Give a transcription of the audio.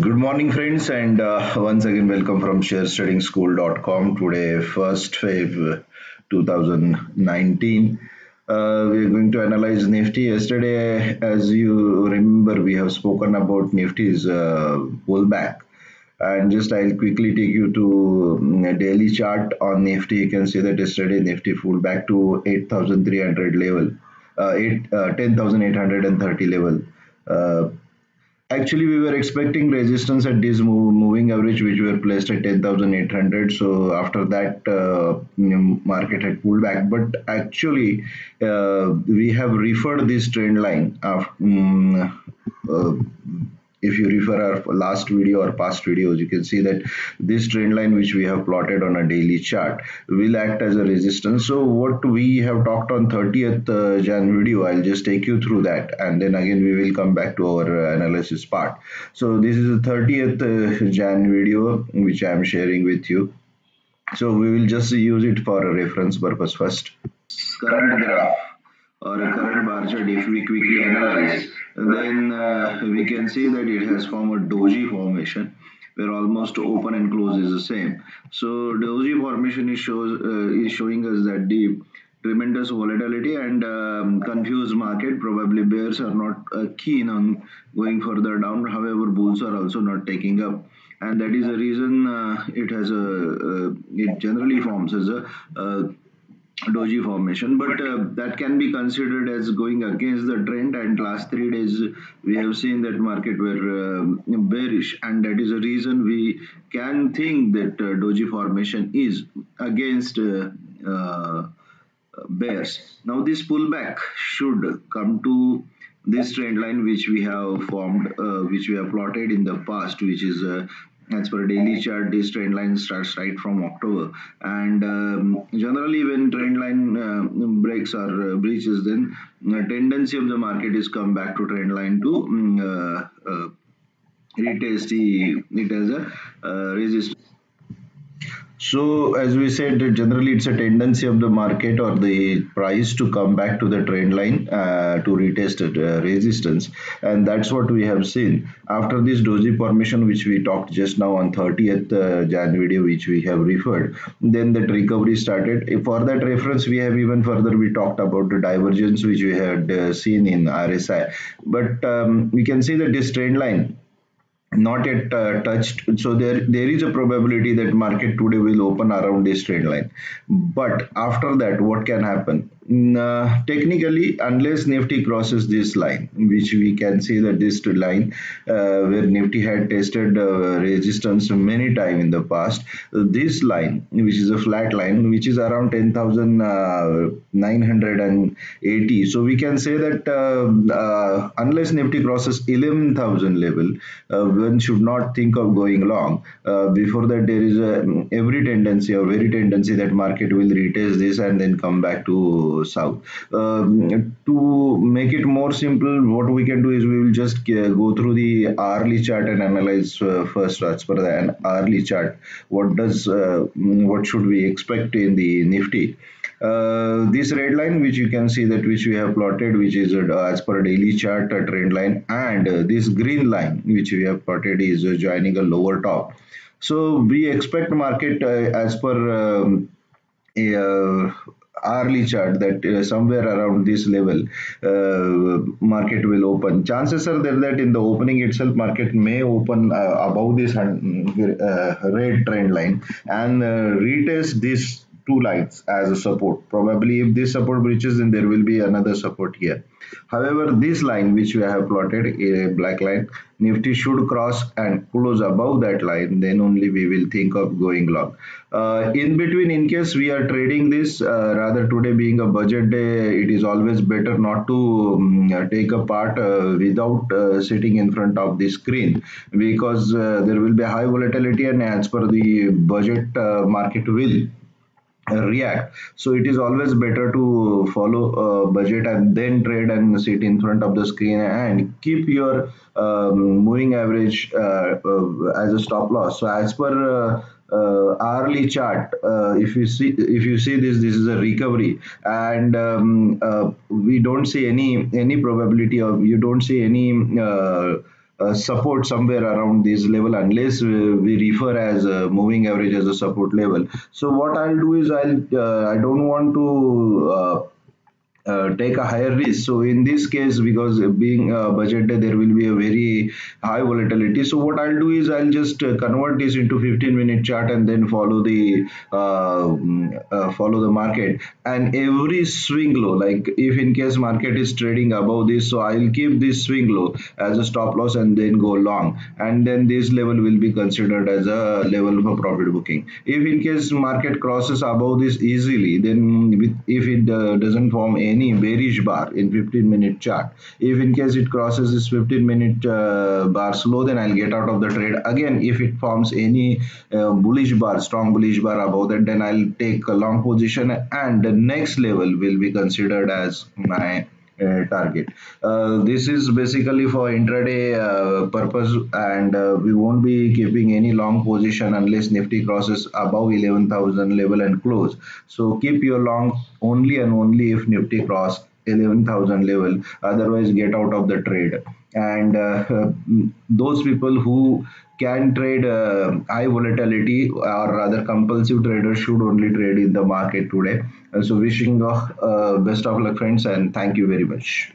Good morning, friends, and once again, welcome from sharetrading.school.com. Today, 1st Feb 2019. We are going to analyze Nifty. Yesterday, as you remember, we have spoken about Nifty's pullback. And just I'll quickly take you to a daily chart on Nifty. You can see that yesterday Nifty pulled back to 8,300 level, 10,830 level. Uh, Actually, we were expecting resistance at this moving average, which were placed at 10,800. So after that, market had pulled back. But actually, we have referred this trend line of. Uh, if you refer our last video or past videos, you can see that this trend line which we have plotted on a daily chart will act as a resistance. So what we have talked on 30th Jan video, I'll just take you through that, and then again we will come back to our analysis part. So this is the 30th Jan video which I am sharing with you. So we will just use it for a reference purpose first. Current graph or a current bar chart, if we quickly analyze, then we can see that it has formed a doji formation where almost open and close is the same. So doji formation is showing us that the tremendous volatility and confused market. Probably bears are not keen on going further down. However, bulls are also not taking up, and that is the reason it generally forms as a doji formation, but that can be considered as going against the trend, and last 3 days we have seen that market were bearish, and that is the reason we can think that doji formation is against bears. Now this pullback should come to this trend line which we have formed, which we have plotted in the past, which is as per daily chart. This trend line starts right from October, and generally when trend line breaks or breaches, then tendency of the market is come back to trend line to retest it as a resistance. So as we said, generally it's a tendency of the market or the price to come back to the trend line to retest resistance, and that's what we have seen after this doji formation which we talked just now on 30th Jan video, which we have referred. Then that recovery started. For that reference, we have even further we talked about the divergence which we had seen in RSI, but we can see that this trend line not yet touched, so there is a probability that market today will open around this trend line. But after that, what can happen? Technically, unless Nifty crosses this line, which we can see that this line where Nifty had tested resistance many times in the past, this line, which is a flat line, which is around 10,980. So we can say that unless Nifty crosses 11,000 level, one should not think of going long. Before that, there is every tendency or very tendency that market will retest this and then come back to south. To make it more simple, what we can do is we will just go through the hourly chart and analyze first as per the hourly chart. What should we expect in the Nifty? This red line which you can see that which we have plotted, which is as per daily chart a trend line, and this green line which we have plotted is joining a lower top. So we expect market as per a hourly chart that somewhere around this level market will open. Chances are there that in the opening itself market may open above this red trend line and retest this two lines as a support. Probably if this support breaches, then there will be another support here. However, this line which we have plotted, a black line, Nifty should cross and close above that line, then only we will think of going long. In between, in case we are trading this, rather today being a budget day, it is always better not to take a part without sitting in front of the screen, because there will be high volatility, and as per the budget, market will react. So it is always better to follow budget and then trade and sit in front of the screen and keep your moving average as a stop loss. So as per hourly chart, if you see this is a recovery, and we don't see any probability of, you don't see any support somewhere around this level unless we refer as moving average as a support level. So what I'll do is I don't want to take a higher risk. So in this case, because being budget day, there will be a very high volatility. So what I'll do is I'll just convert this into 15-minute chart and then follow the market. And every swing low, like if in case market is trading above this, so I'll keep this swing low as a stop loss and then go long. And then this level will be considered as a level for profit booking. If in case market crosses above this easily, then if it doesn't form any bearish bar in 15-minute chart, if in case it crosses this 15-minute bar slow, then I'll get out of the trade. Again, if it forms any bullish bar, strong bullish bar above that, then I'll take a long position, and the next level will be considered as my target. This is basically for intraday purpose, and we won't be keeping any long position unless Nifty crosses above 11,000 level and close. So keep your long only and only if Nifty cross 11,000 level, otherwise get out of the trade. And those people who can trade high volatility or rather compulsive traders should only trade in the market today. So wishing best of luck friends, and thank you very much.